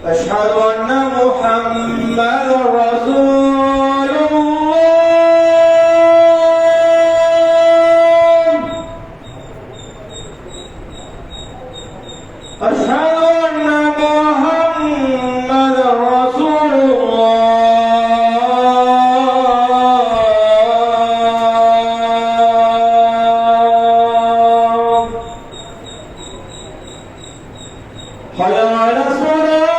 أشهد أن محمدا رسول الله. أشهد أن محمدا رسول الله. حي على الصلاة.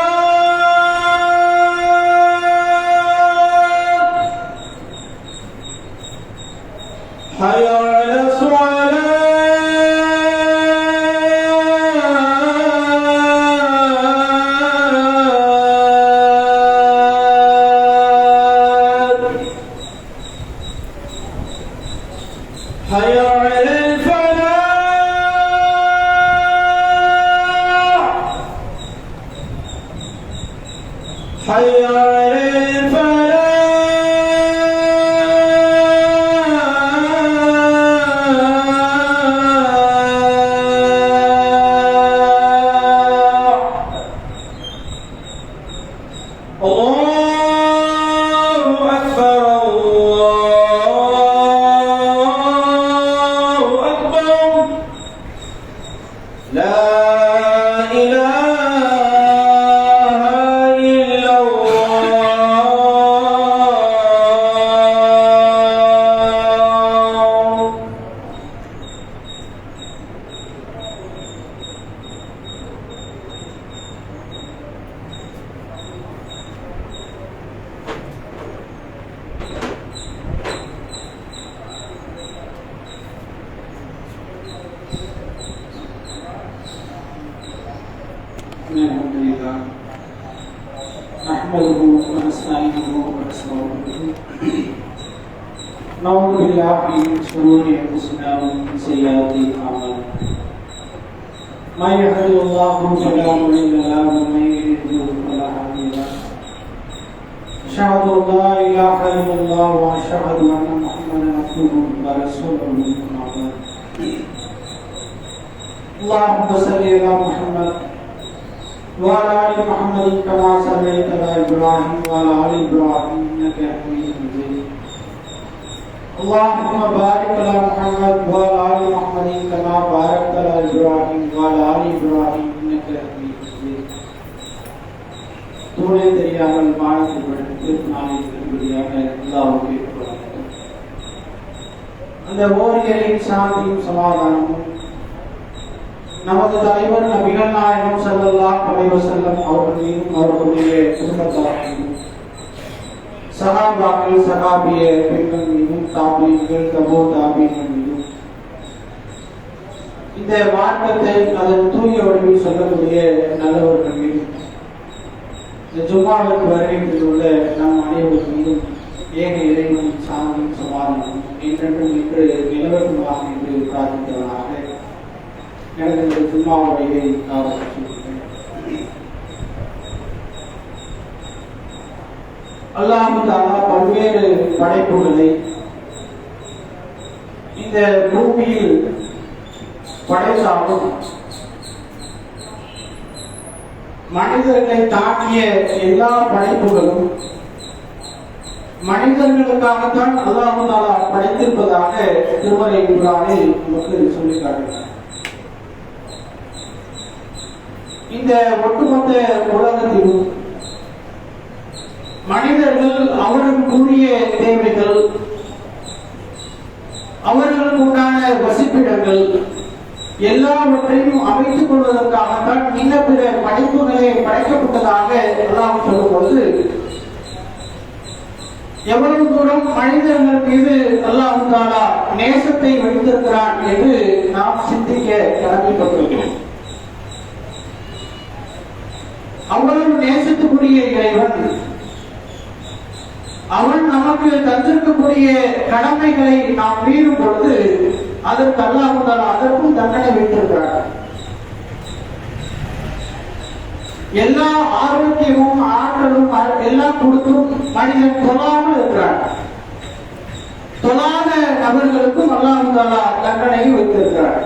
حي على الصلاة. حي على الفلاح. حي على الفلاح. الله أكبر. الله أكبر. لا إله إلا الله. الحمد لله نحمده ونستعينه ونستغفره نعوذ بالله من شرور انفسنا ومن سيئات اعمالنا من يهده الله فلا مضل له ومن يضلل فلا هادي له أشهد أن لا إله إلا الله وأشهد أن محمدا عبده ورسوله أما بعد اللهم صل على محمد وعلى آل محمد كما صليت على إبراهيم وعلى آل إبراهيم إنك حميد مجيد اللهم بارك على محمد وعلى آل محمد كما باركت على إبراهيم وعلى آل إبراهيم إنك حميد مجيد தூளே தெரியாமல் மானத்தை படுத்து நாளில் பெரும்படியாக அல்லாஹ்வுக்கே புகழ். அந்த ஓரிகளின் சாந்தியும் சமாதானமும் நமது தலைவர் நபிகள் நாயகம் ஸல்லல்லாஹு அலைஹி வஸல்லம் அவர்கள் மீதும் அவர்களுடைய குடும்பத்தாரின் சஹாபாக்கள் சஹாபிய பெண்கள் மீதும் தாபீன்கள் தபோ தாபீன்கள் மீதும் இந்த மார்க்கத்தை அதன் தூய வழியில் சொல்லக்கூடிய நல்லவர்கள் மீதும் இந்த ஜும்மாவிற்கு வருகின்றுள்ள நம் அனைவரும் மீதும் ஏக இறைவன் சாந்தியும் சமாதானம் என்றென்றும் இன்று நிலவரமாக என்று பிரார்த்தித்தவனாக எனது ஜும்மாவுடைய அல்லாஹ் தஆலா பல்வேறு படைப்புகளை இந்த பூமியில் படைத்தாலும் மனிதர்களை தாக்கிய எல்லா படைப்புகளும் மனிதர்களுக்காகத்தான் அல்லாஹ் தஆலா படைத்திருப்பதாக திருமறை குர்ஆனில் நமக்கு சொல்லி காட்டுகிறார். இந்த ஒட்டுமொத்த உலகத்திலும் மனிதர்கள் அவர்களுக்குரிய தேவைகள், அவர்களுக்கு உண்டான வசிப்பிடங்கள் எல்லாவற்றையும் அமைத்துக் கொள்வதற்காகத்தான் இன்ன பிற படைப்புகளே படைக்கப்பட்டதாக அல்லாஹ் சொல்லும் பொழுது எவ்வளவு தூரம் மனிதர்கள் மீது அல்லாஹ் தஆலா நேசத்தை வைத்திருக்கிறான் என்று நாம் சிந்திக்க கடமைப்பட்டிருக்கிறோம். அவ்வளவு நேசத்துக்குரிய இறைவன் அவன் நமக்கு தந்திருக்கக்கூடிய கடமைகளை நாம் மீறும் பொழுது அதற்கு அல்லாஹ் தஆலா அதற்கும் தண்டனை வைத்திருக்கிறார். எல்லா ஆரோக்கியமும் ஆற்றலும் எல்லாம் கொடுத்தும் மனிதன் தொழாமல் இருக்கிறான். தொழாத நபர்களுக்கும் அல்லாஹ் தஆலா தண்டனை வைத்திருக்கிறார்.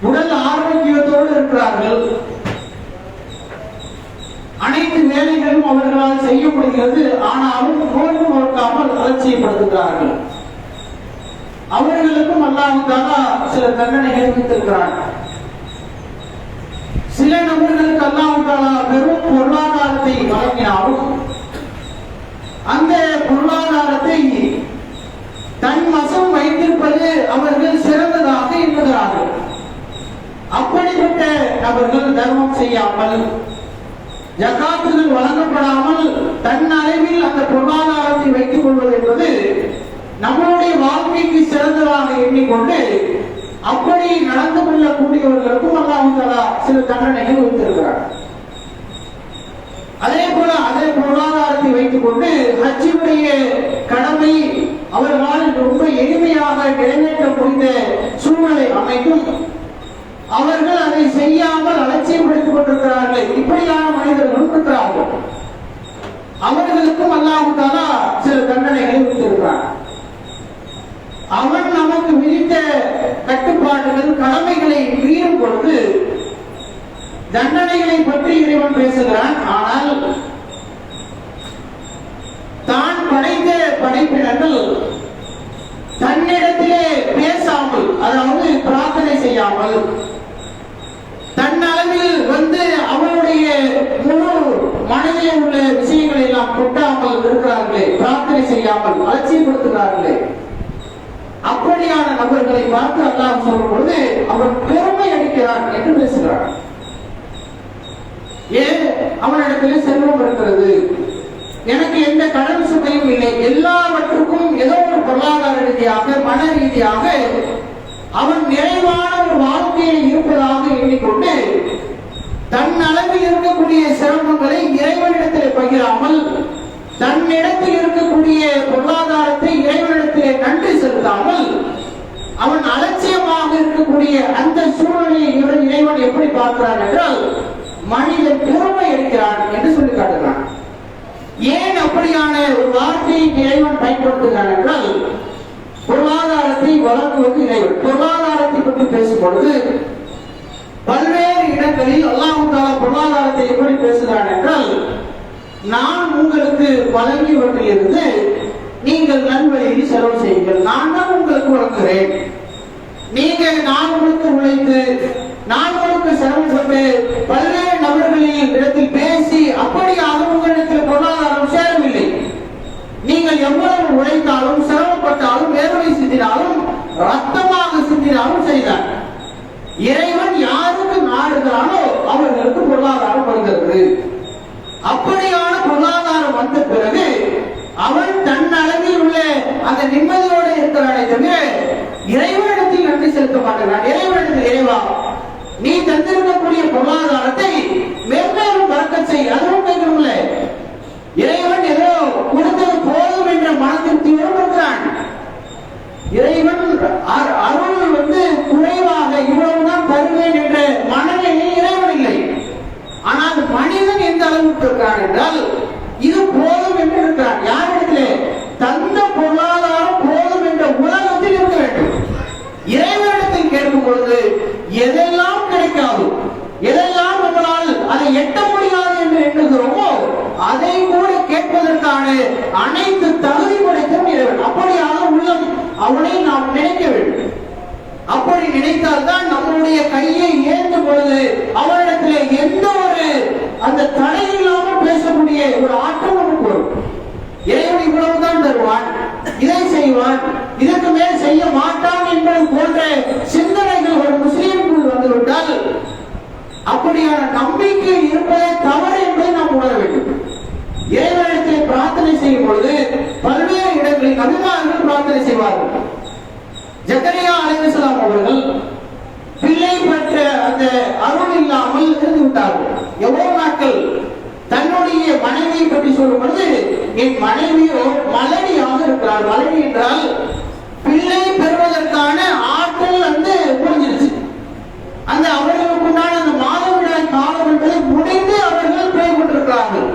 உடல் ஆரோக்கியத்தோடு இருக்கிறார்கள், அனைத்து வேலைகளும் அவர்களால் செய்ய முடிகிறது. ஆனாலும் நோன்பு நோக்காமல் அலட்சியப்படுத்துகிறார்கள். அவர்களுக்கும் அல்லாஹ் தஆலா சில தண்டனைகளை விதித்திருக்கிறார். சில நபர்களுக்கு அல்லாஹ் தஆலா பெரும் பொருளாதாரத்தை வழங்கினாலும் அந்த பொருளாதாரத்தை தன் வசம் வைத்திருப்பது அவர்கள் சிறந்ததாக எண்ணுகிறார்கள். அப்படிப்பட்ட நபர்கள் தர்மம் செய்யாமல், ஜகாத்துகள் வழங்கப்படாமல் தன் அளவில் அந்த பொருளாதாரத்தை வைத்துக் கொள்வது என்பது நம்மளுடைய வாழ்க்கைக்கு சிறந்ததாக எண்ணிக்கொண்டு அப்படி நடந்து கொள்ளக்கூடியவர்களுக்கும் அல்லாஹ் தஆலா சில தண்டனைகள் வைத்திருக்கிறார். அதே போல அதே பொருளாதாரத்தை வைத்துக் கொண்டு ஹஜ்ஜுடைய கடமை அவர்களால் ரொம்ப எளிமையாக நிறைவேற்ற முடிந்த சூழலை அமைக்கும் அவர்கள் அதை செய்யாமல் அலட்சியப்படுத்திக் கொண்டிருக்கிறார்கள். இப்படியான மனிதர்களும் இருக்கிறார்கள். அவர்களுக்கும் அல்லாஹ் தஆலா சில தண்டனைகளை விதித்திருக்கிறார். அவன் நமக்கு விதித்த கட்டுப்பாடுகள் கடமைகளை மீறும் பொழுது தண்டனைகளை பற்றி இறைவன் பேசுகிறான். ஆனால் தான் படைத்த படைப்பினர்கள் தன்னிடத்திலே பேசாமல், அதாவது பிரார்த்தனை செய்யாமல், தன் அளவில் அவனுடைய முழு மனதிலே உள்ள விஷயங்களை எல்லாம் கொட்டாமல் இருக்கிறார்களே, பிரார்த்தனை செய்யாமல் அலட்சியப்படுத்துகிறார்களே, அப்படியான நபர்களை பார்த்து அல்லாஹ் சொல்லும் பொழுது அவன் பெருமை அடிக்கிறான் என்று பேசுகிறான். ஏன்? அவனிடத்தில் செல்வம் இருக்கிறது, எனக்கு எந்த கடன் சுமையும் இல்லை, எல்லாவற்றுக்கும் ஏதோ ஒரு பொருளாதார ரீதியாக மன ரீதியாக அவன் நிறைவான ஒரு வாழ்க்கையில் இருப்பதாக எண்ணிக்கொண்டு தன் அளவில் இருக்கக்கூடிய சிரமங்களை இறைவனிடத்தில் பகிராமல் தன்னிடத்தில் இருக்கக்கூடிய பொருளாதாரத்தை இறைவனிடத்திலே நன்றி செலுத்தாமல் அவன் அலட்சியமாக இருக்கக்கூடிய அந்த சூழலை இறைவன் எப்படி பார்க்கிறான் என்றால் மனிதன் பெருமை எடுக்கிறான் என்று சொல்லி காட்டுகிறான். ஏன் அப்படியான ஒரு வார்த்தையை இறைவன் பயன்படுத்துகிறான் என்றால் பொருளாதாரத்தை வழங்குவது இறைவன். பொருளாதாரத்தை பற்றி பேசும் பொழுது பல்வேறு இடங்களில் அல்லாஹ் தஆலா பொருளாதாரத்தை எப்படி பேசுகிறான் என்றால், நான் உங்களுக்கு வழங்கியவற்றிலிருந்து நீங்கள் நல்வழியில் செலவு செய்யுங்கள், நான் தான் உங்களுக்கு வழங்குகிறேன். நான் உங்களுக்கு உழைத்து நான் உங்களுக்கு சிரமப்பட்டு பல்வேறு நபர்களின் இடத்தில் பேசி அப்படியாக உங்களிடத்தில் பொருளாதாரம் சேரவில்லை. நீங்கள் எவ்வளவு உழைத்தாலும் சிரமப்பட்டாலும் வேதனை சிந்தினாலும் ரத்தமாக சிந்தினாலும் செய்தார். இறைவன் யாருக்கு நாடுகிறானோ அவர்களுக்கு பொருளாதாரம் வருகிறது. அப்படியான பொருளாதாரம் வந்த பிறகு அவன் தன் அளவில் உள்ள அந்த நிம்மதியோடு இருக்கிறானே தவிர இறைவனிடத்தில் நன்றி செலுத்த மாட்டான். இறைவனிடத்தில் இறைவா நீ தந்திருக்கக்கூடிய பொருளாதாரத்தை மேலும் பறக்கச் செய், அதுவும் கேட்கவில்லை. இறைவன் ஏதோ கொடுத்தது போதும் என்ற மனத்திற்குள் இருக்கிறான். இறைவன் அருள் குறைவாக இவ்வளவுதான் தருவேன் என்ற மனநிலையில் இறைவன் இல்லை. ஆனால் மனிதன் எந்த அளவுக்கு இருக்கிறான் என்றால் இது போதும் என்று இருக்கிறான். யாரிடத்திலே? தந்த பொருளாதாரம் போதும் என்ற உலகத்தில் இருக்க வேண்டும். இறைவனிடத்தில் கேட்கும் பொழுது எதெல்லாம் கிடைக்காது, எதெல்லாம் நம்மளால் அதை எட்ட முடியாது என்று எண்ணுகிறோமோ அதை கூட கேட்பதற்கான அனைத்து தகுதி படைக்கும் இறைவன். அப்படியான உள்ளம் அவனை நாம் நினைக்க வேண்டும். அப்படி நினைத்தால்தான் நம்முடைய கையை ஏற்றும் பொழுது அவரிடத்திலே எந்த ஒரு அந்த தடை இல்லாமல் பேசக்கூடிய ஒரு ஆற்றல் நமக்கு வரும். இறைவன் இவ்வளவுதான் தருவான், இதை செய்வான், இதற்கு மேல் செய்ய மாட்டான் என்பது போன்ற சிந்தனைகள் ஒரு முஸ்லீமுக்குள் வந்துவிட்டால் அப்படியான நம்பிக்கை இருப்பதை தவறு என்பதை நாம் உணர வேண்டும். இறைவனிடத்தில் பிரார்த்தனை செய்யும் பொழுது பல்வேறு இடங்களில் நபிமார்கள் பிரார்த்தனை செய்வார்கள். ஜக்கரியா அலைஹிஸ்ஸலாம் அவர்கள் பிள்ளை பெற்ற அந்த அருள் இல்லாமல் இருந்து விட்டார்கள். எவ்வளவு நாட்கள் தன்னுடைய மனைவியை பற்றி சொல்லும் பொழுது என் மனைவியோ மலடியாக இருக்கிறார். மலடி என்றால் பிள்ளை பெறுவதற்கான ஆற்றல் முடிஞ்சிருச்சு. அந்த அவர்களுக்குண்டான அந்த மாதவிடாய் காலம் என்பதை முடிந்து அவர்கள் பிழை கொண்டிருக்கிறார்கள்.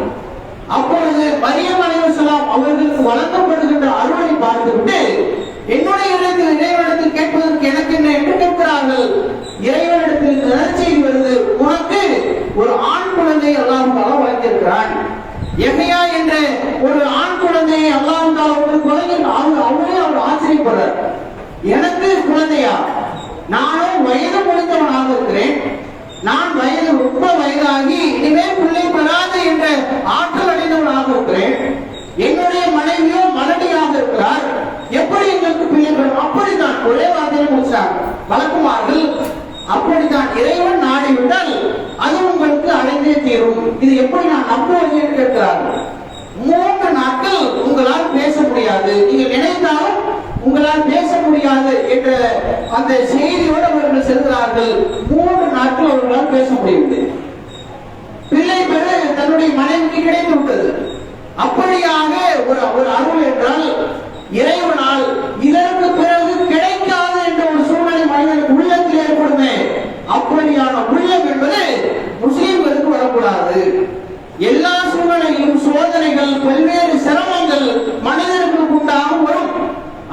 அப்பொழுது மரியம் அலைஹிஸ்ஸலாம் அவர்களுக்கு வழங்கப்படுகின்ற அருளை பார்த்துவிட்டு என்னுடைய இறைவனிடத்தில் கேட்பதற்கு எனக்கு என்ன என்று கேட்கிறார்கள். இறைவனிடத்தில் நற்செய்தி வருது, உனக்கு ஒரு ஆண் குழந்தை குழந்தையை அல்லாஹ் தஆலா வளர்த்திருக்கிறான். எஹ்யா என்ற ஒரு ஆண் குழந்தையை அல்லாஹ் தஆலா அவருக்கு வழங்கி அவரே அவர் ஆச்சரியப்படுறார். எனக்கு குழந்தையா? நானும் வயது முடிந்தவனாக இருக்கிறேன். நான் ரொம்ப வயதாகி இனிமேல் பிள்ளை பெறாது என்ற ஆற்றல் அடைந்தவனாக இருக்கிறேன். என்னுடைய மனைவியோ மலடியாக இருக்கிறார். எப்படி எங்களுக்கு பிள்ளை பெறும்? அப்படித்தான் ஒரே வார்த்தையில் முடிச்சார் வழக்குமார்கள். அப்படித்தான் இறைவன் நாடிவிட்டால் அது உங்களுக்கு அடைந்தே தீரும். இது எப்படி நான் நம்புவது என்று கேட்கிறார்கள். 3 நாட்கள் உங்களால் பேச முடியாது, நீங்கள் நினைத்தாலும் உங்களால் பேச முடியாது என்ற அந்த செய்தியோடு அவர்கள் செல்கிறார்கள். 3 நாட்கள் அவர்களால் பேச முடியவில்லை. பிள்ளை பெற தன்னுடைய மனைவிக்கு கிடைத்து விட்டது. அப்படியாக ஒரு அருள் என்றால் இறைவனால் இதற்கு பிறகு கிடைக்காது என்ற ஒரு சூழ்நிலை மனிதனுக்கு உள்ளத்தில் ஏற்படுமே, அப்படியான உள்ளம் என்பது முஸ்லிம்களுக்கு வரக்கூடாது. எல்லா சூழ்நிலையிலும் சோதனைகள், பல்வேறு சிரமங்கள் மனிதர்களுக்கு உண்டாகும் வரும்.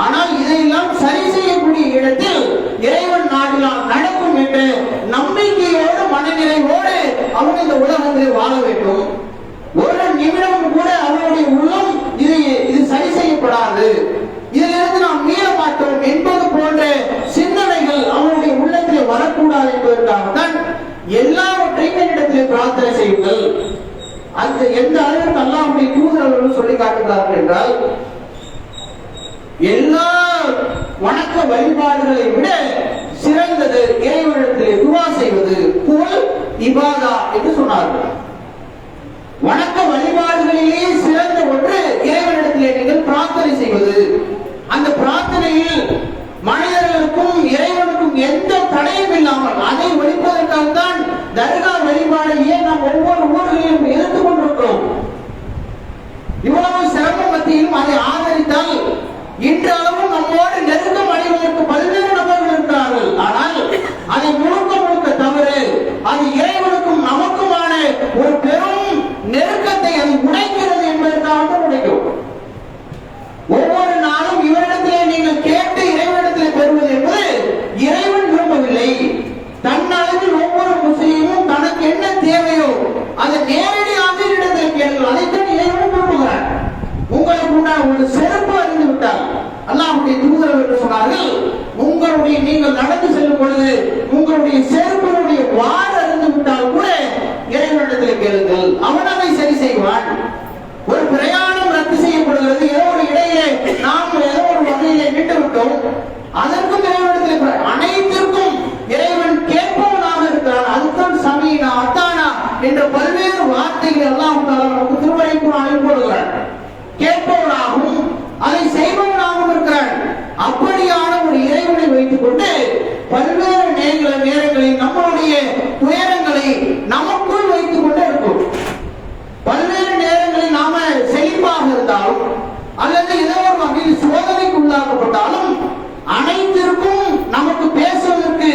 ஆனால் இதையெல்லாம் சரி செய்யக்கூடிய இடத்தில் இறைவன் நாடினால் நடக்கும் என்ற நம்பிக்கையோடு மனநிலையோடு அவங்க இந்த உலகத்தில் வாழ வேண்டும். ஒரு நிமிடம் கூட அவருடைய உள்ளம் இது சரி செய்யப்படாது, இதிலிருந்து நாம் மீள மாட்டோம் என்பது போன்ற சிந்தனைகள் அவருடைய உள்ளத்தில் வரக்கூடாது என்பதற்காகத்தான் எல்லாவற்றையும் என்னிடத்தில் பிரார்த்தனை செய்யுங்கள். அந்த எந்த அளவிற்கு அல்லாஹ்வுடைய தூதர் அவர்கள் சொல்லி காட்டுகிறார்கள் என்றால், எல்லா வணக்க வழிபாடுகளை விட சிறந்தது இறைவனிடத்திலே துஆ செய்வது, குல் இபாதா என்று சொன்னார்கள். வணக்க வழிபாடுகளிலேயே சிறந்த ஒன்று இறைவனிடத்திலே நீங்கள் பிரார்த்தனை செய்வது. அந்த பிரார்த்தனையில் மனிதர்களுக்கும் இறைவனுக்கும் எந்த தடையும் இல்லாமல் அதை ஒழிப்பதற்காக தான் தர்கா வழிபாடையே நாம் ஒவ்வொரு ஊர்களிலும் இருந்து கொண்டிருக்கிறோம். இவ்வளவு சிரமம் மத்தியிலும் அதை ஆதரித்தால் இன்றளவும் நம்மோடு நெருக்கம் அடைவதற்கு பல்வேறு நபர்கள் இருக்கிறார்கள். ஆனால் அதை முழுக்க தவறு. அது இறைவனுக்கும் நமக்குமான ஒரு பெரும் நெருக்கத்தை அது உடைக்கிறது என்பதற்காக உடைக்கும். ஒவ்வொரு நாளும் இவரிடத்திலே நீங்கள் கேட்டு இறைவனிடத்திலே பெறுவது என்பது இறைவன் விரும்பவில்லை. தன்னளவில் ஒவ்வொரு முஸ்லீமும் தனக்கு என்ன தேவையோ அதை நேரடியாக இடத்தில் கேளுங்கள். அதைத்தான் இறைவன் விரும்புகிறார். உங்களுக்கு உண்டான ஒரு செருப்பு அறிந்து விட்டால் அல்லாஹ்வுடைய தூதர் என்று சொன்னார்கள், உங்களுடைய நீங்கள் நடந்து செல்லும் பொழுது உங்களுடைய செருப்பினுடைய வார் அறிந்து விட்டால் கூட இறைவனிடத்தில் கேளுங்கள், அவன் அதை சரி செய்வான். ஒரு பிரயாணம் ரத்து செய்யப்படுகிறது, ஏதோ ஒரு இடையிலே நாம் ஏதோ ஒரு வகையிலே விட்டு விட்டோம், அதற்கும் இறைவனிடத்தில் அனைத்திற்கும் இறைவன் கேட்பவனாக இருக்கிறான். அதுதான் சமீனா அத்தானா என்ற பல்வேறு வார்த்தைகள் அல்லாஹ் தஆலா நமக்கு திருமறை குர்ஆனில் போடுகிறார். கேட்பவனாகவும் அதை செய்பவனாகவும் இருக்கிறான். அப்படியான ஒரு இறைவனை வைத்துக் கொண்டு பல்வேறு நேரங்களில் நம்மளுடைய துயரங்களை நமக்குள் வைத்துக் கொண்டே இருக்கும். பல்வேறு நேரங்களில் நாம செழிப்பாக இருந்தாலும் அல்லது ஏதோ ஒரு வகையில் சோதனைக்கு உள்ளாக்கப்பட்டாலும் அனைத்திற்கும் நமக்கு பேசுவதற்கு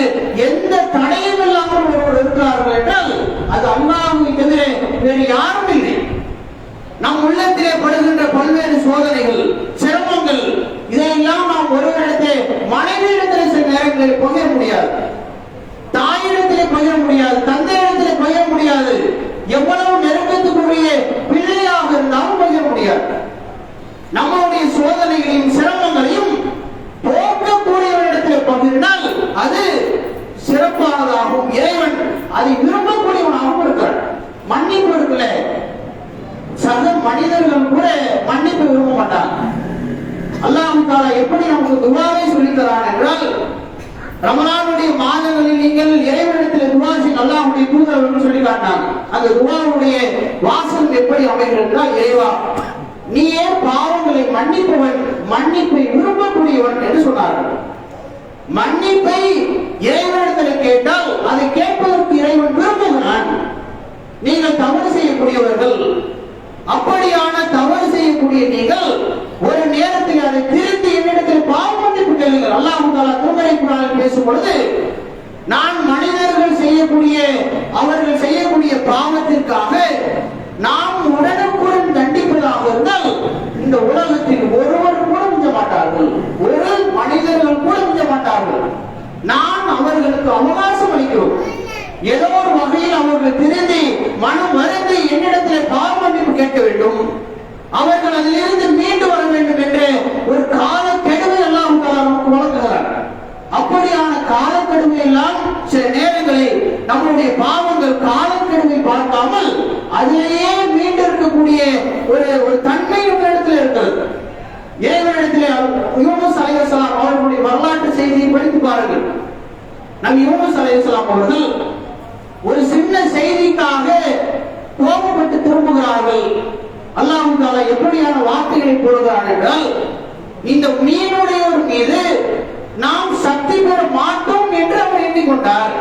எந்த தடையும் இல்லாமல் ஒருவர் இருக்கிறார்கள் என்றால் அது அல்லாஹ்வை தவிர வேறு யாரும் இல்லை. நம் உள்ளத்திலே படுகின்ற பல்வேறு சோதனைகள், சிரமங்கள், இதையெல்லாம் நாம் ஒருவரிடத்தை மனைவியிடத்திலே சில நேரங்களில் பகிர முடியாது, தாயிடத்திலே பகிர முடியாது, தந்தையிடத்திலே பகிர முடியாது, எவ்வளவு நெருக்கத்துக்குரிய பிள்ளையாக இருந்தாலும் பகிர முடியாது. நம்மளுடைய சோதனைகளையும் சிரமங்களையும் போக்கக்கூடியவரிடத்தில் பகிர்ந்தால் அது சிறப்பானதாகும். இறைவன் அதை விரும்பக்கூடியவனாகவும் இருக்கிறார். மன்னிப்பு இருக்குல்ல, சக மனிதர்கள் கூட மன்னிப்பு விரும்ப மாட்டாங்க. அல்லாஹ் தஆலா எப்படி நமக்கு துஆவை சொல்லித் தரான் என்றால், ரமலானுடைய மாதங்களில் நீங்கள் இறைவனிடத்தில் துஆ செய்ய அல்லாஹ்வுடைய தூதர் என்று சொல்லி காட்டினாங்க. அந்த துஆவுடைய வாசல் எப்படி அமைகிறது என்றால், இறைவா நீயே பாவங்களை மன்னிப்பவன், மன்னிப்பை விரும்பக்கூடியவன் என்று சொன்னார்கள். மன்னிப்பை இறைவனிடத்தில் கேட்டால் அதை கேட்பதற்கு இறைவன் விரும்புகிறான். நீங்கள் தவறு செய்யக்கூடியவர்கள், அப்படியான தவறு செய்யக்கூடிய நீங்கள் ஒரு நேரத்தில் அதை திருத்தி என்னிடத்தில் பாவ மன்னிப்பு கேளுங்கள். அல்லாஹ் தஆலா திருமறை குர்ஆனில் பேசும் பொழுது, நான் மனிதர்கள் செய்யக்கூடிய அவர்கள் செய்யக்கூடிய பாவத்திற்காக நாம் உடனுக்குடன் தண்டிப்பதாக இருந்தால் இந்த உலகத்தில் ஒருவர் கூட மிஞ்ச மாட்டார்கள், ஒரு மனிதர்கள் கூட மிஞ்ச மாட்டார்கள். நான் அவர்களுக்கு அவகாசம் அளிக்கிறோம். ஏதோ ஒரு வகையில் அவர்கள் திருந்தி மனம் அதிலேயே மீண்டு இருக்கக்கூடிய ஒரு தன்மை இடத்துல இருக்கிறது. இறைவனிடத்திலே யூனுஸ் அலைஹிஸ்ஸலாம் அவர்களுடைய வரலாற்று செய்தியை படித்து பாருங்கள். நபி யூனுஸ் அலைஹிஸ்ஸலாம் அவர்கள் ஒரு சின்ன செய்திக்காக கோபப்பட்டு திரும்புகிறார்கள். அல்லாஹ் தஆலா எப்படியான வார்த்தைகளை போடுகிறார் என்றால், இந்த மீனுடையோர் மீது நாம் சக்தி பெற மாட்டோம் என்று அவர் எண்ணிக்கொண்டார்.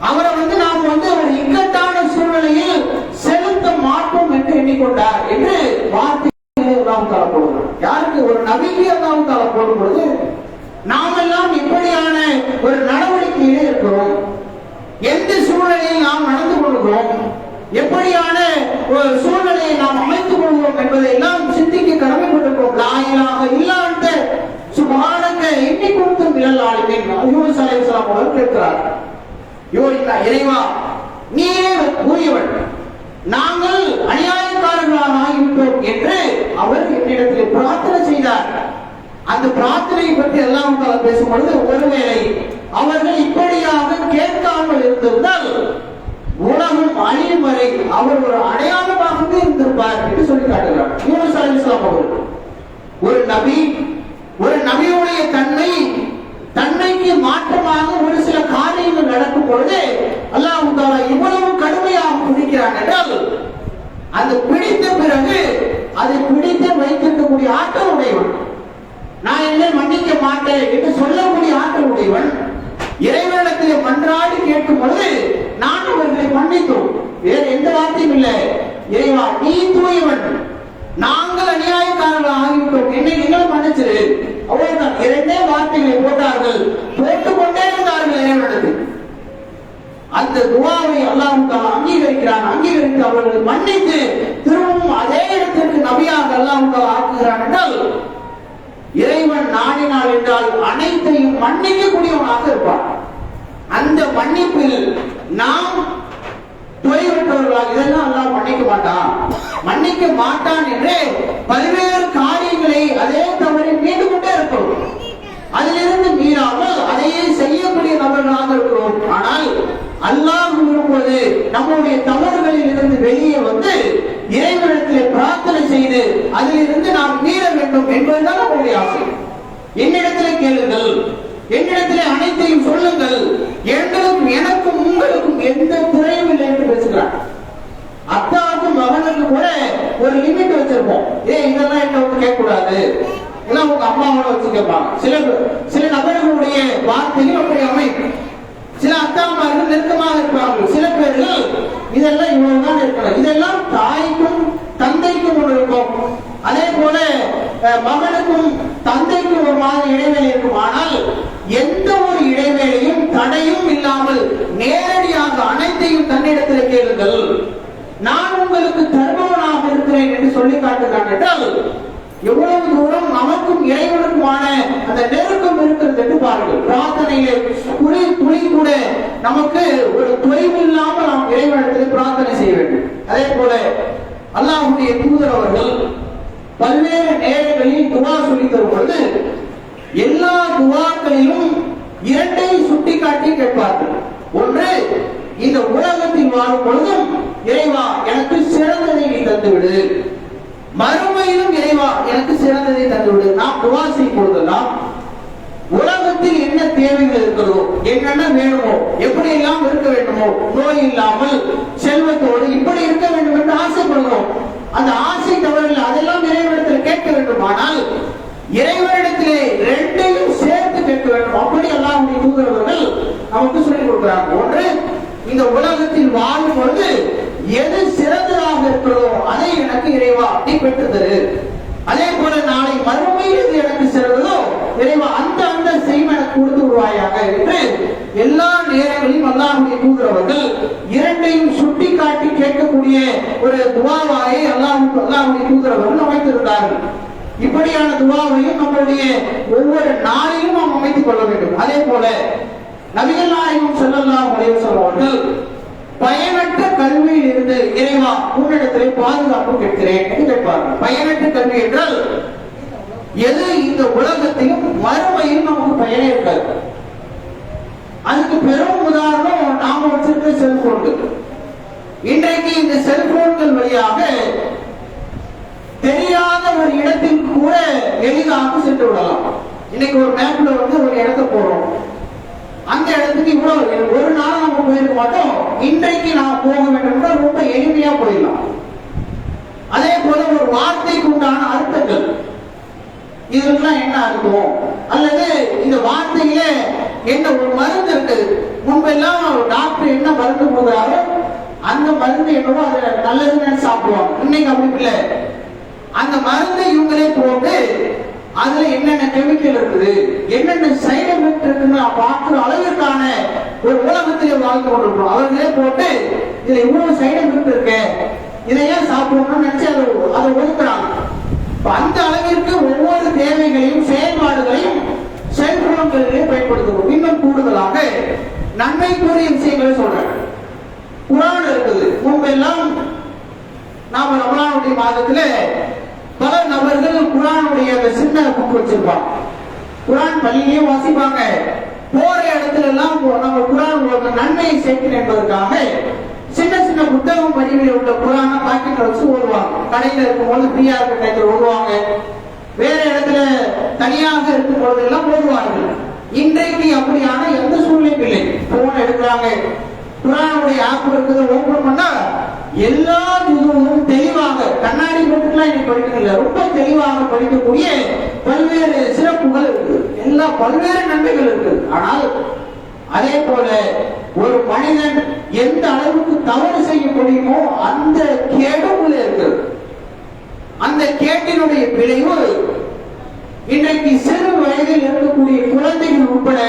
அவரை நாம் ஒரு இக்கட்டான சூழ்நிலையில் செலுத்த மாட்டோம் என்று எண்ணிக்கொண்டார் என்று வார்த்தைகளை அல்லாஹ் தஆலா போடுகிறார். யாருக்கு? ஒரு நபிக்கு அல்லாஹ் தஆலா போடும் பொழுது நாம் எல்லாம் இப்படியான ஒரு நடவடிக்கையிலே இருக்கிறோம். எந்த சூழ்நிலையில் நாம் நடந்து கொள்கிறோம், எப்படியான ஒரு சூழ்நிலையை நாம் அமைத்துக் கொள்வோம் என்பதை எல்லாம் சிந்திக்க கடமைப்பட்டிருக்கிறோம். லா இலாஹ இல்லா அன்த சுப்ஹானக இன்னி குன்து மினல் ஆலிமீன். யூனுஸ் அலைஹிஸ்ஸலாம் அவர்கள் கேட்கிறார், இறைவா நீயே கூறியவன், நாங்கள் அநியாயக்காரர்களாக ஆகிவிட்டோம் என்று அவர் என்னிடத்தில் பிரார்த்தனை செய்தார். அந்த பிரார்த்தனையை பற்றி எல்லாம் பேசும் பொழுது, ஒருவேளை அவர்கள் இப்படியாக கேட்காமல் இருந்திருந்தால் உலகம் அழியும் வரை அவர் ஒரு அடையாளமாகவே இருந்திருப்பார் என்று சொல்லி காட்டுகிறார் யூனுஸ் அலைஹிஸ்ஸலாம் அவர்கள். ஒரு நபியுடைய தன்மைக்கு மாற்றமாக ஒரு சில காரியங்கள் நடக்கும் பொழுது அல்லாஹ் தஆலா இவ்வளவு கடுமையாக பிடிக்கிறான் என்றால், அது பிடித்த பிறகு அதை பிடித்து வைத்திருக்கக்கூடிய ஆற்றல் உடையவன், நான் என்னை மன்னிக்க மாட்டேன் என்று சொல்லக்கூடிய ஆற்றல் உடையவன், இறைவனிடத்திலே மன்றாடி கேட்கும் பொழுது நான் அவர்களை மன்னித்தோம், வேறு எந்த வார்த்தையும் இல்லை, இறைவா நீ தூயவன், நாங்கள் அநியாயக்காரர்கள் ஆகிவிட்டோம், என்னை நீங்கள் மன்னிச்சிரு. அவ்வளவுதான். இரண்டே வார்த்தைகளை போட்டார்கள், போட்டுக்கொண்டே இருந்தார்கள் இறைவனிடத்தில். அந்த துஆவை அல்லாஹ் தஆலா அங்கீகரிக்கிறான். அங்கீகரித்து அவர்களை மன்னித்து திரும்பவும் அதே இடத்திற்கு நபியாக அல்லாஹ் தஆலா ஆக்குகிறான் என்றால், இறைவன் நாடினாள் என்றால் அனைத்தையும் மன்னிக்கக்கூடியவனாக இருப்பான். அந்த மன்னிப்பில் நாம் தொய்வற்றவர்களாக இதெல்லாம் அல்லாஹ் மன்னிக்க மாட்டான் என்று பல்வேறு காரியங்களை அதே தவறை மீண்டு கொண்டே இருக்கிறோம். அதிலிருந்து மீறாமல் அதையே செய்யக்கூடிய நபர்களாக இருக்கிறோம். ஆனால் அல்லாஹ் விரும்புவது நம்முடைய தவறுகளில் இருந்து வெளியே வந்து இறைவனிடத்தில் பிரார்த்தனை செய்து அதிலிருந்து நாம் மீற வேண்டும் என்பதுதான் நம்முடைய ஆசை. என்னிடத்தில் கேளுங்கள், என்னிடத்தில் அனைத்தையும் சொல்லுங்கள், எனக்கும் உங்களுக்கும் எந்த குறையும் இல்லை என்று பேசுகிறார். அத்தாவுக்கும் மகனுக்கு கூட ஒரு லிமிட் வச்சிருப்போம். இதெல்லாம் என்ன கேட்க கூடாது, எல்லாம் உங்க அம்மாவோட வச்சு கேட்பாங்க. சில நபர்களுடைய வார்த்தைகள் அப்படி அமைப்பு. சில அத்தாமார்கள் நெருக்கமாக இருப்பார்கள். சில பேர்கள் இதெல்லாம் இவ்வளவுதான் இருக்கணும், இதெல்லாம் தாய்க்கும் தந்தைக்கும் ஒன்று இருக்கும். அதே போல மகனுக்கும் தந்தைக்கும் ஒரு மாதிரி இடைவெளி இருக்கும். ஆனால் எந்த ஒரு இடைவேளையும் தடையும் இல்லாமல் நேரடியாக அனைத்தையும் தன்னிடத்தில் கேளுங்கள், நான் உங்களுக்கு தருபவனாக இருக்கிறேன் என்று சொல்லி காட்டுகிறான் என்றால் எவ்வளவு தூரம் நமக்கும் இறைவனுக்குமான அந்த நெருக்கம் இருக்கிறது என்று பாருங்கள். பிரார்த்தனையிலே துளி கூட நமக்கு ஒரு தொய்வு இல்லாமல் நாம் இறைவனிடத்தில் பிரார்த்தனை செய்ய வேண்டும். அதே போல அல்லாஹ்வுடைய தூதர் அவர்கள் பல்வேறு நேரங்களில் துஆ சொல்லி தரும் பொழுது எல்லா துஆக்களிலும் இரண்டை சுட்டிக்காட்டி கேட்பார்கள். ஒன்று, இந்த உலகத்தில் வாழும் பொழுதும் இறைவா எனக்கு சிறந்ததை நீ தந்துவிடு, மறுமையிலும் இறைவா எனக்கு சிறந்ததை தந்துவிடு. நாம் துஆ செய்யும் பொழுதெல்லாம் உலகத்தில் என்ன தேவைகள் இருக்கிறதோ, என்னென்ன வேணுமோ, எப்படி எல்லாம் இருக்க வேண்டுமோ, நோய் இல்லாமல் செல்வத்தோடு இப்படி இருக்க வேண்டும் என்று ஆசைப்படுகிறோம். அந்த ஆசை தவறில்லை, அதெல்லாம் இறைவனிடத்தில் கேட்க வேண்டும். ஆனால் இறைவனிடத்திலே ரெண்டையும் சேர்த்து கேட்க வேண்டும். அப்படி அல்லாஹ்வுடைய தூதரவர்கள் நமக்கு சொல்லிக் கொடுக்கிறாங்க. ஒன்று, இந்த உலகத்தில் வாழும் பொழுது எது சிறந்ததாக இருக்கிறதோ அதை எனக்கு இறைவா நீ பெற்றுத்தரு. அதே போல நாளை மறுமையில் எது எனக்கு சிறந்ததோ இறைவா அந்த செய்வ எனக்கு கொடுத்து விடுவாயாக என்று எல்லா நேரங்களிலும் அல்லாஹ்வுடைய தூதரவர்கள் இரண்டையும் சுட்டி காட்டி கேட்கக்கூடிய ஒரு துஆவாயை அல்லாஹ்வுடைய தூதரவர்கள் அமைத்திருந்தார்கள். இப்படியான துஆவையும் நம்முடைய ஒவ்வொரு நாளிலும் நாம் அமைத்துக் கொள்ள வேண்டும். அதே போல நபிகள் நாயகம் ஸல்லல்லாஹு அலைஹி வஸல்லம் அவர்கள் பயனற்ற கல்வியில் இருந்து இறைவா உன்னிடத்திலே பாதுகாப்பு கேட்கிறேன் என்று கேட்பார்கள். பயனற்ற கல்வி என்றால் எது இந்த உலகத்திலும் மறுமையில் நமக்கு பயனே இருக்காது. அதுக்கு பெரும் உதாரணம் நாம வச்சிருக்க செல்போன். இன்றைக்கு இந்த செல்போன்கள் வழியாக தெரியாத ஒரு இடத்திற்கு கூட எளிதாக சென்று விடலாம். இன்னைக்கு ஒரு மேப்ல ஒரு இடத்தை போறோம், அந்த இடத்துக்கு இவ்வளவு ஒரு நாள் நம்ம போயிருக்க மாட்டோம். இன்றைக்கு நாம் போக வேண்டும் ரொம்ப எளிமையா போயிடலாம். அதே போல ஒரு வார்த்தைக்கு உண்டான அர்த்தங்கள், இதெல்லாம் என்ன அர்த்தம், அல்லது இந்த வார்த்தையில என்ன ஒரு மருந்து இருக்கு. முன்பெல்லாம் டாக்டர் என்ன மருந்து போடுறாரோ அந்த மருந்து என்னவோ அது நல்லதுன்னு சாப்பிடுவாங்க. இன்னைக்கு அப்படி இல்லை. அந்த மருந்தை இவங்களே போட்டு அதுல என்னென்ன கெமிக்கல் இருக்குது, என்னென்ன சைடு எஃபெக்ட் இருக்குன்னு பார்க்கிற அளவிற்கான ஒரு உலகத்திலே வாழ்க்கை கொண்டிருக்கிறோம். அவர்களே போட்டு இதுல இவ்வளவு சைடு எஃபெக்ட் இருக்கு, இதையே சாப்பிடணும்னு நினைச்சு அதை ஒதுக்குறாங்க. அந்த அளவிற்கு ஒவ்வொரு தேவைகளையும் செயல்பாடுகளையும் செல்போன்களிலே பயன்படுத்துவோம். இன்னும் கூடுதலாக நன்மைக்குரிய விஷயங்களை சொல்றாங்க. குர்ஆன் இருக்குது. முன்பெல்லாம் நாம ரமலானுடைய மாதத்துல பல நபர்கள் குர்ஆனுடைய அந்த சின்ன புக் வச்சிருப்பாங்க. குர்ஆன் பள்ளியிலேயே வாசிப்பாங்க. போற இடத்துல எல்லாம் நம்ம குர்ஆன் நன்மையை சேர்க்கணும் என்பதற்காக சின்ன சின்ன புத்தகம் வடிவில் உள்ள குர்ஆனை பாக்கெட்ல வச்சு ஓடுவாங்க. கடையில இருக்கும் போது ஃப்ரீயா இருக்க டைத்துல ஓடுவாங்க, வேற இடத்துல தனியாக இருக்கும் பொழுது எல்லாம் ஓடுவார்கள். இன்றைக்கு அப்படியான எந்த சூழ்நிலையும் இல்லை. போன் எடுக்கிறாங்க, குர்ஆனுடைய ஆப் இருக்குது, ஓபன் பண்ணா எல்லா இதுவும் தெளிவாக கண்ணாடி போட்டுலாம் இன்னைக்கு படிக்கல, ரொம்ப தெளிவாக படிக்கக்கூடிய பல்வேறு சிறப்புகள் இருக்கு, எல்லா பல்வேறு நன்மைகள் இருக்கு. ஆனால் அதே போல ஒரு மனிதன் எந்த அளவுக்கு தவறு செய்ய முடியுமோ அந்த கேடுல இருக்கு. அந்த கேட்டினுடைய விளைவு இன்றைக்கு சிறு வயதில் இருக்கக்கூடிய குழந்தைகள் உட்பட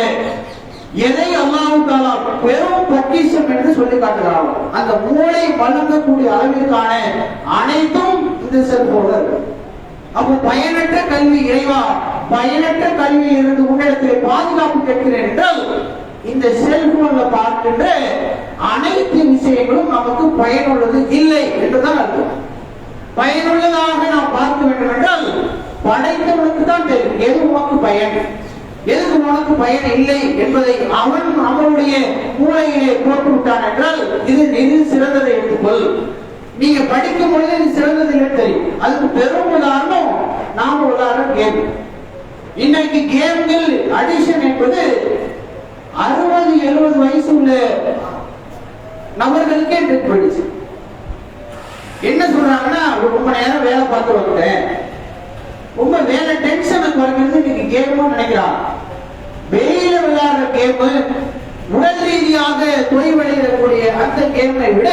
எதை அல்லாஹ் தஆலா பெரும் பொக்கிஷம் என்று சொல்லி காட்டுகிறார், அந்த மூளை வழங்கக்கூடிய அளவிற்கான அனைத்தும் இந்த செல்போன்ல இருக்கு. அப்போ பயனற்ற கல்வி, இறைவா பயனற்ற கல்வியில் இருந்து உன்னிடத்திலே பாதுகாப்பு கேட்கிறேன் என்றால் இந்த செல்போன்ல பார்க்கின்ற அனைத்து விஷயங்களும் நமக்கு பயனுள்ளது இல்லை என்றுதான் அர்த்தம். பயனுள்ளதாக நாம் பார்க்க வேண்டும் என்றால் படைத்தவனுக்கு தான் தெரியும் எது உனக்கு பயன், எது உனக்கு பயன் இல்லை என்பதை அவன் அவனுடைய மூளையிலே போட்டு விட்டான் என்றால் இது சிறந்ததை எடுத்துக்கொள். நீங்க படிக்கும் பொழுது இது சிறந்தது இல்லை தெரியும். அதுக்கு பெரும் உதாரணம் நாம உதாரணம் கேம். இன்னைக்கு கேம்கள் அடிஷன் என்பது 60-70 வயசு உள்ள நபர்களுக்கே போயிடுச்சு. என்ன சொல்றாங்கன்னா, ரொம்ப நேரம் வேலை பார்த்து வந்துட்டேன், ரொம்ப வேலை டென்ஷனை குறைக்கிறது இன்னைக்கு கேம் நினைக்கிறான். வெளியில விளையாடுற கேம், உடல் ரீதியாக தொய்வடையக்கூடிய அந்த கேமை விட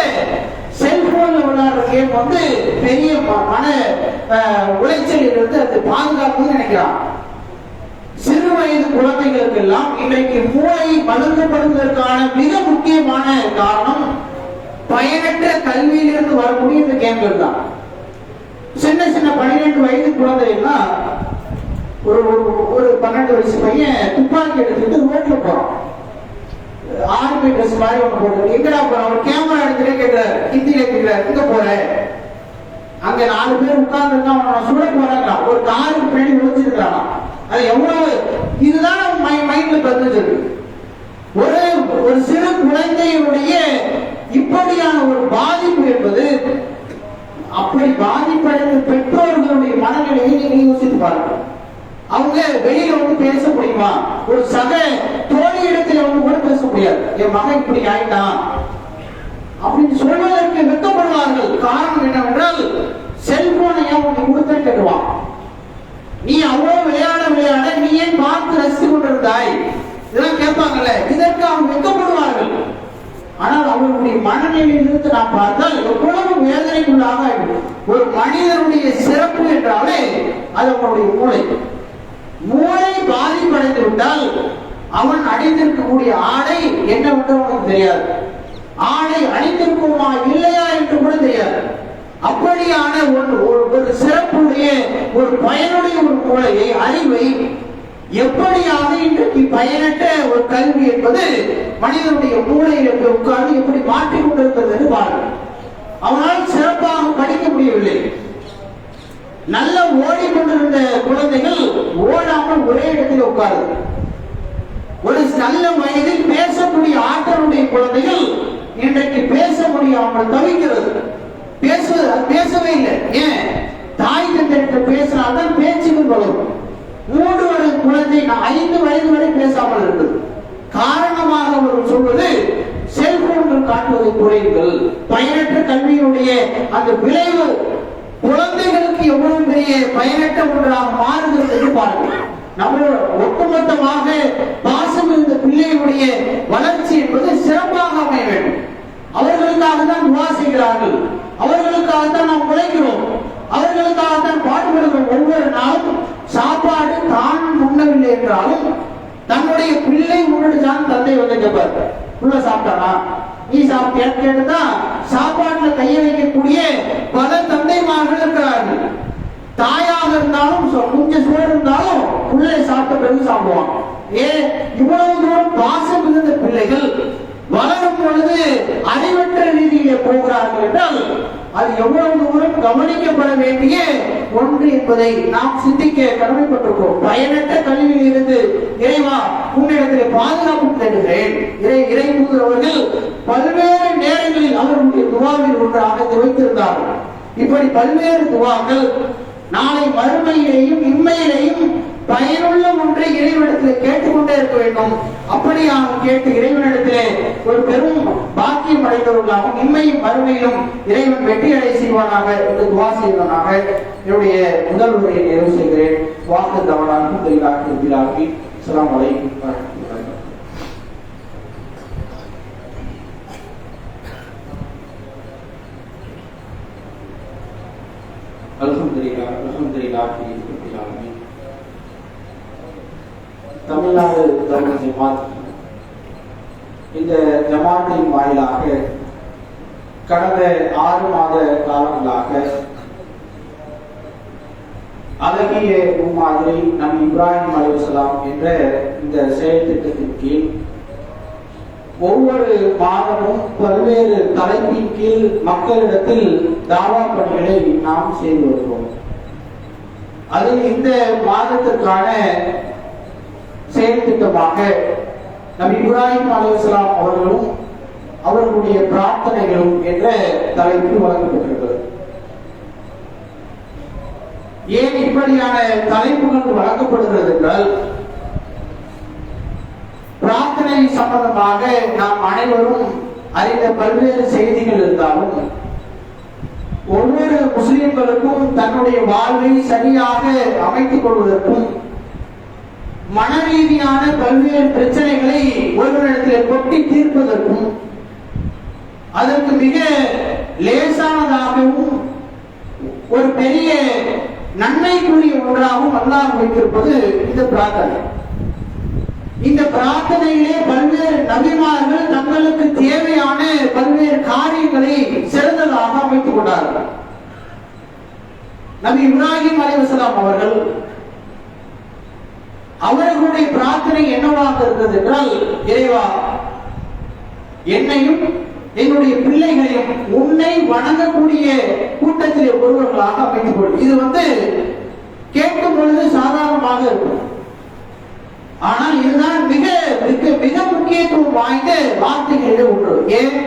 செல்போன்ல விளையாடுற கேம் பெரிய மன உளைச்சலில் இருந்து அது பாதுகாப்புன்னு நினைக்கிறான். சிறு வயது குழந்தைகளுக்கு எல்லாம் இன்றைக்கு மூளை வளர்க்கப்படுவதற்கான மிக முக்கியமான காரணம் பயனற்ற கல்வியிலிருந்து வரக்கூடிய இந்த கேம்கள் தான். சின்ன சின்ன 12 வயது குழந்தைகள்லாம் ஒரு 12 வயசு பையன் துப்பாக்கி எடுத்துட்டு ரோட்ல போறான். ஆர்மி ட்ரெஸ் மாதிரி ஒண்ணு போட்டு எங்கடா போறான், ஒரு கேமரா எடுத்துட்டே கேட்கிறாரு, ஹிந்தியில கேட்கிறாரு, எங்க போற? அங்க 4 பேர் உட்கார்ந்து இருக்கா, அவனை சுட போறாங்க, ஒரு காருக்கு பின்னாடி விழுந்துருக்கானா. அது எவ்வளவு, இதுதான் மைண்ட்ல பதிஞ்சிருக்கு. ஒரு சிறு குழந்தையுடைய இப்படியான ஒரு பாதிப்பு என்பது, அப்படி பாதிப்படைந்த பெற்றோர்களுடைய மனநிலையை நீங்க யோசித்து பாருங்க. அவங்க வெளியில பேச முடியுமா? ஒரு சக தோழி இடத்துல கூட பேச முடியாது. என் மகன் இப்படி ஆயிட்டான் அப்படின்னு சொல்வதற்கு வெட்கப்படுவார்கள். காரணம் என்னவென்றால் செல்போனை அவனுக்கு கொடுத்து கேட்டுவான். நீ அவ்வளவு விளையாட நீ ஏன் பார்த்து ரசித்து கொண்டிருந்தாய், இதெல்லாம் கேட்பாங்கல்ல. இதற்கு அவங்க வெட்கப்படுவார்கள். ஆனால் அவர்களுடைய மனநிலையிலிருந்து நாம் பார்த்தால் எவ்வளவு வேதனைக்குள்ளாக ஒரு மனிதனுடைய சிறப்பு என்றாலே அது அவனுடைய மூளை பாதிப்படைந்து விட்டால் அவன் அணிந்திருக்கக்கூடிய ஆடை என்னவென்று அவனுக்கு தெரியாது, ஆடை அணிந்திருக்குமா இல்லையா என்று கூட தெரியாது. அப்படியான ஒரு சிறப்புடைய ஒரு பயனுடைய ஒரு மூளையை, அறிவை எப்படியாக இன்றைக்கு பயனற்ற ஒரு கல்வி என்பது மனிதனுடைய மூளையில் உட்கார்ந்து எப்படி மாற்றிக் கொண்டிருக்கிறது என்று பாருங்கள். அவனால் சிறப்பாக படிக்க முடியவில்லை. நல்ல ஓடிக்கொண்டிருந்த குழந்தைகள் ஓடாமல் ஒரே இடத்தில் உட்கார்ந்து, ஒரு நல்ல வயதில் பேசக்கூடிய ஆற்றலுடைய குழந்தைகள் இன்றைக்கு பேச முடியாமல் தவிக்கிறது. பேசவே இல்லை. ஏன்? தாய் தந்தையிட்ட பேசினால்தான் பேச்சுகள் வளரும். 3 வயது குழந்தை 5 வயது வரை பேசாமல் இருக்குது. காரணமாக அவர் சொல்வது செல்போன்கள் காட்டுவதை குறையுங்கள். பயனற்ற கல்வியுடைய அந்த விளைவு குழந்தைகளுக்கு எவ்வளவு பெரிய பயனற்ற ஒன்றாக மாறுகிறது என்று பாருங்கள். நம்மளோட ஒட்டுமொத்தமாக பாசம் இருந்த பிள்ளைகளுடைய வளர்ச்சி என்பது சிறப்பாக அமைய வேண்டும். அவர்களுக்காக தான் துவா செய்கிறார்கள், அவர்களுக்காக தான் நாம் உழைக்கிறோம், அவர்களுக்காக தான் பாடுபடுகிறோம். ஒவ்வொரு நாளும் சாப்பாடு தான் உண்ணவில்லை என்றாலும் தன்னுடைய பிள்ளை உன்னுடையதான் தந்தை வந்து கேட்பார், உள்ள சாப்பிட்டானா நீ சாப்பிட்டியா கேட்டுதான் சாப்பாட்டுல கைய வைக்கக்கூடிய பல தந்தைமார்கள் இருக்கிறார்கள். தாயாக இருந்தாலும் கொஞ்சம் சோறு இருந்தாலும் பிள்ளை சாப்பிட்ட பிறகு சாப்பிடுவான். ஏன் இவ்வளவு தூரம் பாசம் இருந்த பிள்ளைகள் வளரும் பொழுது அறிவற்ற ரீதியிலே போகிறார்கள் என்றால் அது எவ்வளவு தூரம் கவனிக்கப்பட வேண்டிய ஒன்று என்பதை நாம் சிந்திக்க கடமைப்பட்டிருக்கிறோம். பயனற்ற கல்வியில் இருந்து இறைவா உன்னிடத்திலே பாதுகாப்பு தேடுகிறேன். இறை தூதர் அவர்கள் பல்வேறு நேரங்களில் அவர்களுடைய துவாவில் ஒன்றாக வைத்திருந்தார்கள். இப்படி பல்வேறு துவாக்கள் நாளை மறுமையிலேயும் இம்மையிலேயும் பயனுள்ள ஒன்றை இறைவனிடத்தில் கேட்டுக்கொண்டே இருக்க வேண்டும். அப்படியாக கேட்டு இறைவனிடத்திலே ஒரு பெரும் பாக்கியம் அடைந்தவர்களாகவும் இம்மையும் மறுமையிலும் இறைவன் வெற்றி அடை செய்வானாக என்று துவா செய்வனாக என்னுடைய முதல் உரையை நிறைவு செய்கிறேன். வாக்கு தவறாக தெளிவாக்கி அஸ்ஸலாமு அலைக்கும் வரஹ்மத்துல்லாஹி. அல்ஹம்துலில்லாஹ் தமிழ்நாடு தர்ம ஜமாத் இந்த ஜமாத்தின் வாயிலாக கடந்த 6 மாத காலங்களாக அழகிய முன்மாதிரி நம் இப்ராஹிம் அலைஹிஸ்ஸலாம் என்ற இந்த செயல் திட்டத்தின் கீழ் ஒவ்வொரு மாதமும் பல்வேறு தலைப்பின் கீழ் மக்களிடத்தில் தாவா பணிகளை நாம் செய்து வருகிறோம். அதில் இந்த மாதத்திற்கான செயல் திட்டமாக நபி இப்ராஹிம் அலைஹிஸ்ஸலாம் அவர்களும் அவர்களுடைய பிரார்த்தனைகளும் என்ற தலைப்பில் வழங்கப்பட்டிருக்கிறது. ஏன் இப்படியான தலைப்புகள் வழங்கப்படுகிறது என்றால் பிரார்த்தனை சம்பந்தமாக நாம் அனைவரும் அறிந்த பல்வேறு செய்திகள் இருந்தாலும் ஒவ்வொரு முஸ்லிம்களுக்கும் தன்னுடைய வாழ்வை சரியாக அமைத்துக் கொள்வதற்கும் மனரீதியான பல்வேறு பிரச்சனைகளை ஒருவரிடத்தில் கொட்டி தீர்ப்பதற்கும் அதற்கு மிக லேசானதாகவும் ஒரு பெரிய நன்மைக்குரிய ஒன்றாகவும் அல்லாஹ் வைத்திருப்பது இந்த பிரார்த்தனை. இந்த பிரார்த்தனையிலே பல்வேறு நபிமார்கள் தங்களுக்கு தேவையான பல்வேறு காரியங்களை சிறந்ததாக அமைத்துக் கொண்டார்கள். நபி இப்ராஹிம் அலைஹிஸ்ஸலாம் அவர்கள் அவர்களுடைய பிரார்த்தனை என்னவாக இருந்தது என்றால், இறைவா என்னையும் என்னுடைய பிள்ளைகளையும் உன்னை வணங்கக்கூடிய கூட்டத்தில் ஒருவர்களாக அமைத்துக் கொள். இது கேட்கும் பொழுது சாதாரணமாக இருக்கும். ஆனால் இதுதான் மிக மிக மிக முக்கியத்துவம் வாய்ந்த வார்த்தைகளிலே ஒன்று. ஏன்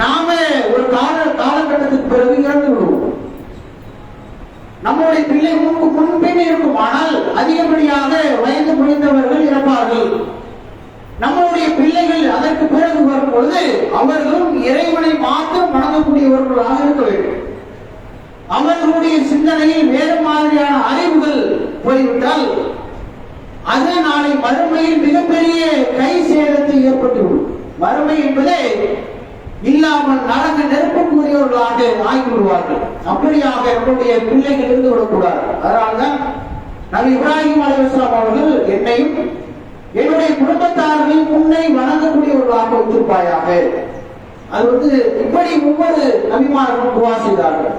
நாம ஒரு காலகட்டத்துக்கு பிறகு இறந்து விடுவோம். நம்முடைய பிள்ளை முன்பின் இருக்கும். ஆனால் அதிகப்படியாக வயது முடிந்தவர்கள் இறப்பார்கள். நம்முடைய பிள்ளைகள் அதற்கு பிறகு வரும் பொழுது அவர்களும் இறைவனை மாற்றம் வணங்கக்கூடியவர்களாக இருக்க வேண்டும். அவர்களுடைய சிந்தனையில் வேறு மாதிரியான அறிவுகள் போய்விட்டால் அது நாளை மறுமையில் மிகப்பெரிய கை சேதத்தை ஏற்பட்டுவிடும். மறுமை என்பதே இல்லாமல் நரக நெருப்பக்கூடியவர்களாக ஆகிவிடுவார்கள். அப்படியாக நம்முடைய பிள்ளைகள் இருந்து விடக்கூடாது. அதனால்தான் நபி இப்ராஹிம் அலைஹிஸ்ஸலாம் அவர்கள் என்னையும் என்னுடைய குடும்பத்தார்களையும் உன்னை வணங்கக்கூடியவர்களாக வைத்திருப்பாயாக. அது இப்படி ஒவ்வொரு நபிமார்களும் துவா செய்தார்கள்.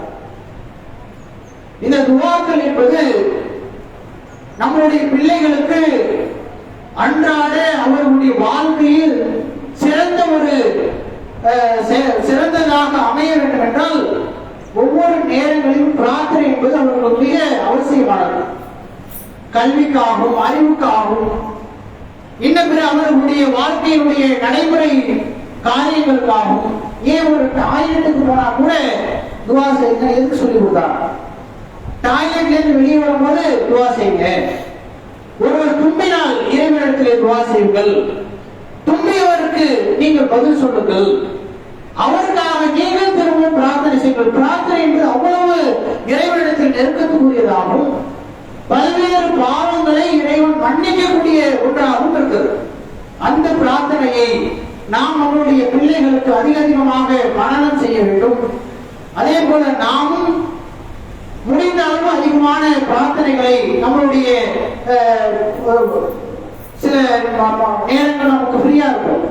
இந்த துவாக்கள் என்பது நம்முடைய பிள்ளைகளுக்கு அன்றாட அவர்களுடைய வாழ்க்கையில் சிறந்ததாக அமைய வேண்டும் என்றால் ஒவ்வொரு நேரங்களிலும் பிரார்த்தனை என்பது அவர்களுக்கு மிக அவசியமானது. கல்விக்காகவும் அறிவுக்காகவும் இன்னும் பிற அவர்களுடைய வாழ்க்கையினுடைய நடைமுறை காரியங்களுக்காகவும், ஏன் ஒரு டாய்லெட்டுக்கு போனா கூட துவா செய்யுங்க எதுக்கு சொல்லி கொடுத்தாங்க? டாய்லெட்ல இருந்து வெளியே வரும்போது துவா செய்யுங்க. ஒருவர் தும்பினால் இறைவனிடத்திலே துவா செய்யுங்கள். தும்பியவருக்கு நீங்கள் பதில் சொல்லுங்கள். அவருக்காக நீங்கள் திரும்பவும் பிரார்த்தனை செய்யுங்கள். பிரார்த்தனை என்பது அவ்வளவு இறைவனிடத்தில் நெருக்கத்துக்குரியதாகவும் பல்வேறு பாவங்களை இறைவன் மன்னிக்கக்கூடிய ஒன்றாகவும் இருக்கிறது. அந்த பிரார்த்தனையை நாம் நம்முடைய பிள்ளைகளுக்கு அதிகமாக மனனம் செய்ய வேண்டும். அதே போல நாமும் முடிந்த அளவு அதிகமான பிரார்த்தனைகளை நம்மளுடைய சில நேரங்கள் நமக்கு ஃப்ரீயா இருக்கும்,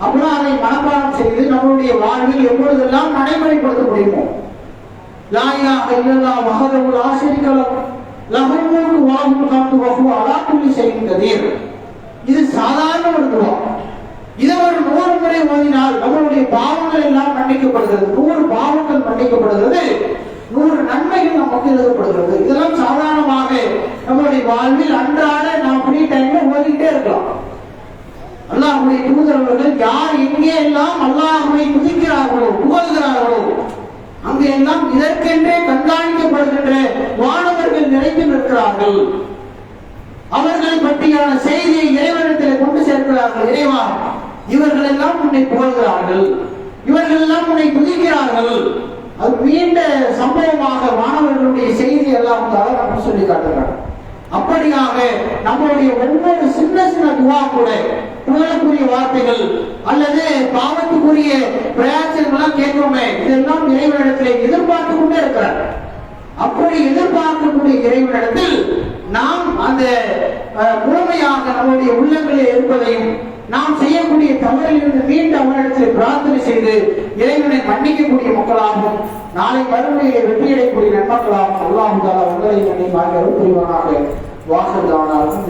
அப்பதான் அதை மனப்பாடம் செய்து நம்மளுடைய வாழ்வில் எப்பொழுதெல்லாம் நடைமுறைப்படுத்த முடியுமோ. லா இலாஹ இல்லல்லாஹ் வஹ்தஹு லா ஷரீக லஹு லஹுல் முல்கு வ லஹுல் ஹம்து வ ஹுவ அலா குல்லி ஷைஇன் கதீர். இது சாதாரண ஒரு துவா. இதை ஒரு 100 முறை ஓதினால் நம்மளுடைய பாவங்கள் எல்லாம் மன்னிக்கப்படுகிறது. 100 பாவங்கள் மன்னிக்கப்படுகிறது, 100 நன்மைகள் நமக்கு எழுதப்படுகிறது. இதெல்லாம் சாதாரணமாக நம்மளுடைய வாழ்வில் அன்றாட நாம் ஃப்ரீ டைம்ல ஓதிக்கிட்டே இருக்கலாம். அல்லாஹ்வுடைய தூதரவர்கள் யார் எங்கே எல்லாம் அல்லாஹ்வை துதிக்கிறார்களோ, புகழ்கிறார்களோ, அங்கே எல்லாம் இதற்கென்றே கண்காணிக்கப்படுகின்ற வானவர்கள் நிறைந்து நிற்கிறார்கள். அவர்களை பற்றியான செய்தியை இறைவனிடத்தில் கொண்டு சேர்க்கிறார்கள். இறைவா, இவர்கள் எல்லாம் உன்னை புகழ்கிறார்கள், இவர்கள் எல்லாம் உன்னை துதிக்கிறார்கள். அது நீண்ட சம்பவமாக மாணவர்களுடைய செய்தி எல்லாம் நமக்கு சொல்லி காட்டுகிறார். அப்படியாக நம்மளுடைய ஒவ்வொரு சின்ன சின்ன துவா கூட புகழக்கூடிய வார்த்தைகள் அல்லது பாவத்துக்குரிய பிரயாசங்கள்லாம் கேட்கிறோமே, இதெல்லாம் இறைவனிடத்திலே எதிர்பார்த்து கொண்டே இருக்கிறார். அப்படி எதிர்பார்க்கக்கூடிய இறைவனிடத்தில் நாம் அந்த முழுமையாக நம்முடைய உள்ளங்களில் இருப்பதையும் நாம் செய்யக்கூடிய தவறிலிருந்து மீண்டும் அவனிடத்தில் பிரார்த்தனை செய்து இறைவனை மன்னிக்கக்கூடிய மக்களாகவும் நாளை மறுமையை வெற்றியடையக்கூடிய நன்மக்களாகவும் அல்லாஹ் தஆலா உங்களை என்னை புரிவானாக. வாசல் தானாலும்